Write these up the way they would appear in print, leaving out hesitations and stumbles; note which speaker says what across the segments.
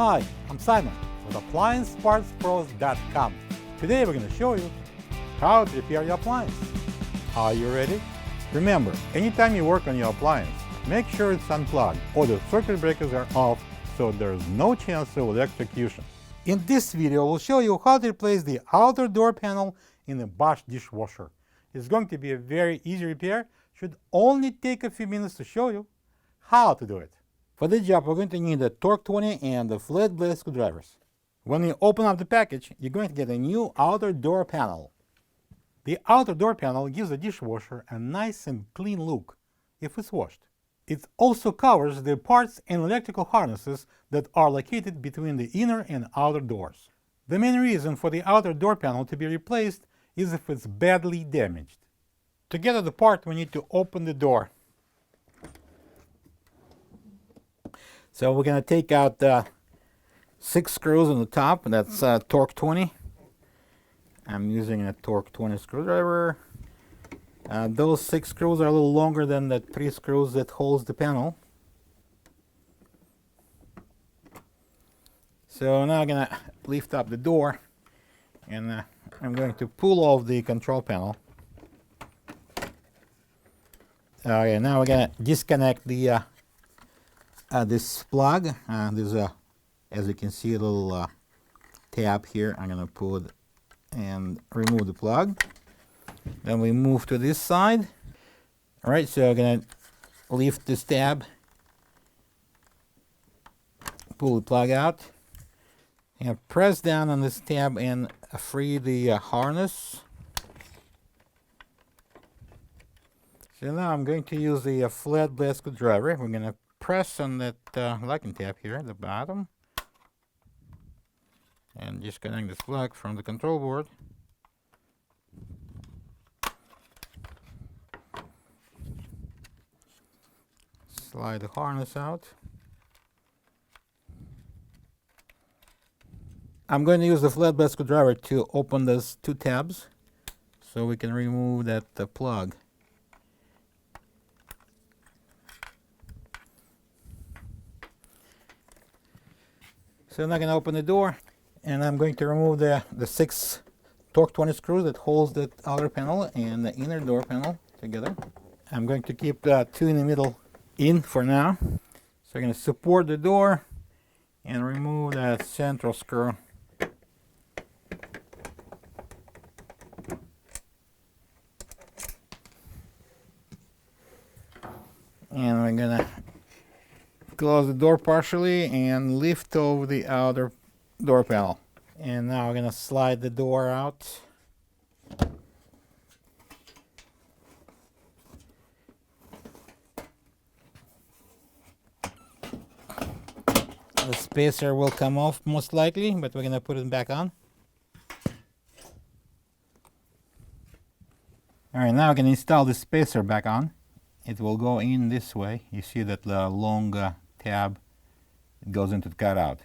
Speaker 1: Hi, I'm Simon with AppliancePartsPros.com. Today we're going to show you how to repair your appliance. Are you ready? Remember, anytime you work on your appliance, make sure it's unplugged or the circuit breakers are off so there's no chance of electrocution. In this video, we'll show you how to replace the outer door panel in a Bosch dishwasher. It's going to be a very easy repair. Should only take a few minutes to show you how to do it. For this job, we're going to need a Torx 20 and the flathead blade screwdrivers. When you open up the package, you're going to get a new outer door panel. The outer door panel gives the dishwasher a nice and clean look if it's washed. It also covers the parts and electrical harnesses that are located between the inner and outer doors. The main reason for the outer door panel to be replaced is if it's badly damaged. To get at the part, we need to open the door. So we're going to take out 6 screws on the top, and that's Torx 20. I'm using a Torx 20 screwdriver. Those 6 screws are a little longer than the 3 screws that holds the panel. So now I'm going to lift up the door, and I'm going to pull off the control panel. Okay, now we're going to disconnect the this plug. There's a, as you can see, a little tab here. I'm going to pull it and remove the plug. Then we move to this side. All right, so I'm going to lift this tab, pull the plug out, and press down on this tab and free the harness. So now I'm going to use the flat blade screwdriver. We're going to press on that locking tab here at the bottom and disconnect this plug from the control board. Slide the harness out. I'm going to use the flat blade screwdriver to open those 2 tabs so we can remove that plug. So I'm now going to open the door, and I'm going to remove the 6 Torx 20 screws that holds the outer panel and the inner door panel together. I'm going to keep the 2 in the middle in for now. So I'm going to support the door and remove that central screw. And we're going to close the door partially and lift over the outer door panel. And now we're going to slide the door out. The spacer will come off most likely, but we're going to put it back on. Alright, now we can install the spacer back on. It will go in this way. You see that the long tab, it goes into the cutout.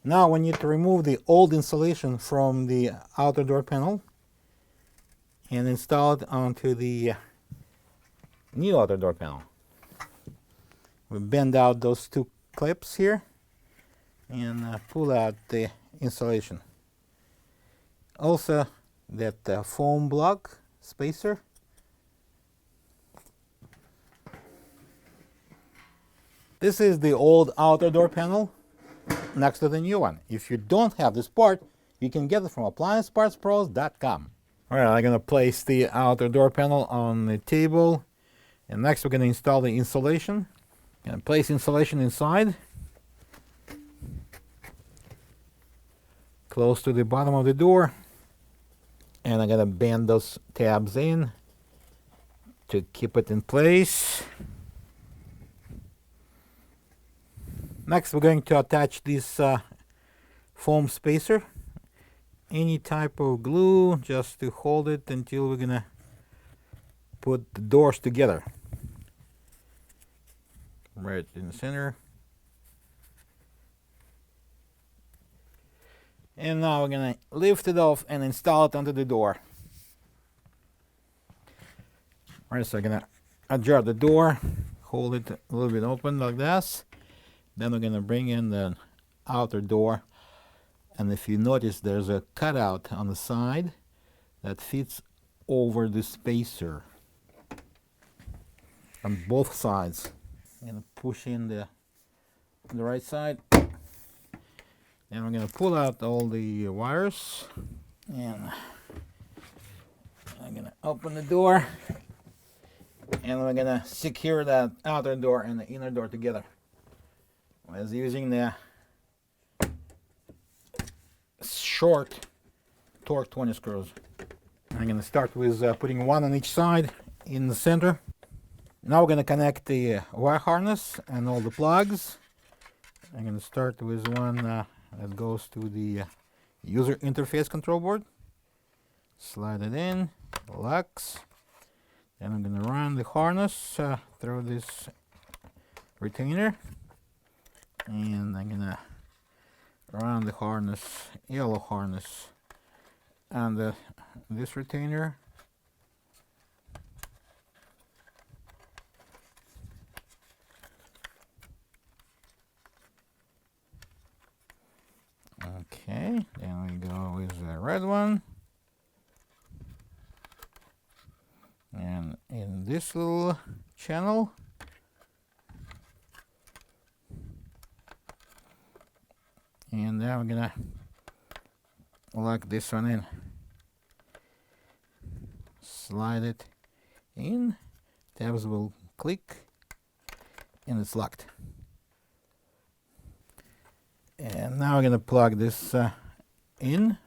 Speaker 1: Now we need to remove the old insulation from the outer door panel and install it onto the new outer door panel. We bend out those 2 clips here and pull out the insulation. Also, that foam block spacer. This is the old outer door panel next to the new one. If you don't have this part, you can get it from AppliancePartsPros.com. Alright, I'm going to place the outer door panel on the table, and next we're going to install the insulation. I'm going to place insulation inside, close to the bottom of the door. And I'm going to bend those tabs in to keep it in place. Next, we're going to attach this foam spacer. Any type of glue just to hold it until we're going to put the doors together. Right in the center. And now we're going to lift it off and install it onto the door. All right, so I'm gonna adjust the door, hold it a little bit open like this. Then we're gonna bring in the outer door, and if you notice, there's a cutout on the side that fits over the spacer on both sides. I'm gonna push in the right side, and we're gonna pull out all the wires, and I'm gonna open the door, and we're gonna secure that outer door and the inner door together. I was using the short Torx 20 screws. I'm gonna start with putting one on each side in the center. Now we're gonna connect the wire harness and all the plugs. I'm gonna start with one that goes to the user interface control board. Slide it in, locks. Then I'm gonna run the harness through this retainer, and I'm gonna run the harness, yellow harness, and this retainer. Okay, then we go with the red one. And in this little channel, and now we're gonna lock this one in. Slide it in, tabs will click, and it's locked. And now we're gonna plug this in.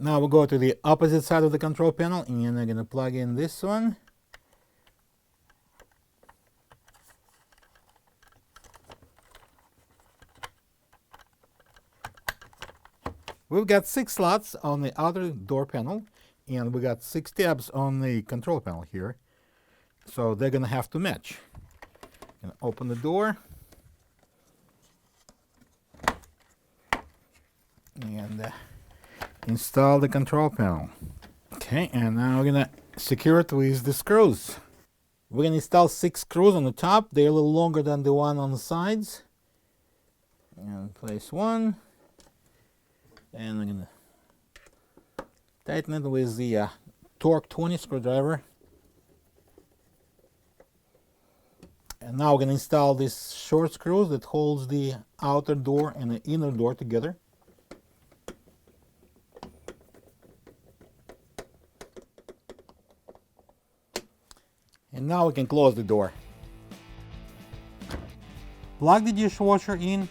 Speaker 1: Now we'll go to the opposite side of the control panel, and I'm gonna plug in this one. We've got 6 slots on the outer door panel, and we got 6 tabs on the control panel here, so they're gonna have to match. Gonna open the door, and install the control panel. Okay, and now we're gonna secure it with the screws. We're gonna install 6 screws on the top. They're a little longer than the one on the sides. And place one, and we're gonna tighten it with the Torx 20 screwdriver. And now we're gonna install this short screw that holds the outer door and the inner door together. And now we can close the door. Plug the dishwasher in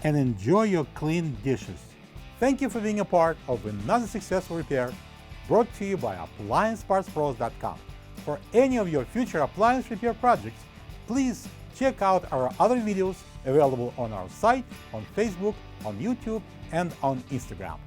Speaker 1: and enjoy your clean dishes. Thank you for being a part of another successful repair brought to you by AppliancePartsPros.com. For any of your future appliance repair projects, please check out our other videos available on our site, on Facebook, on YouTube, and on Instagram.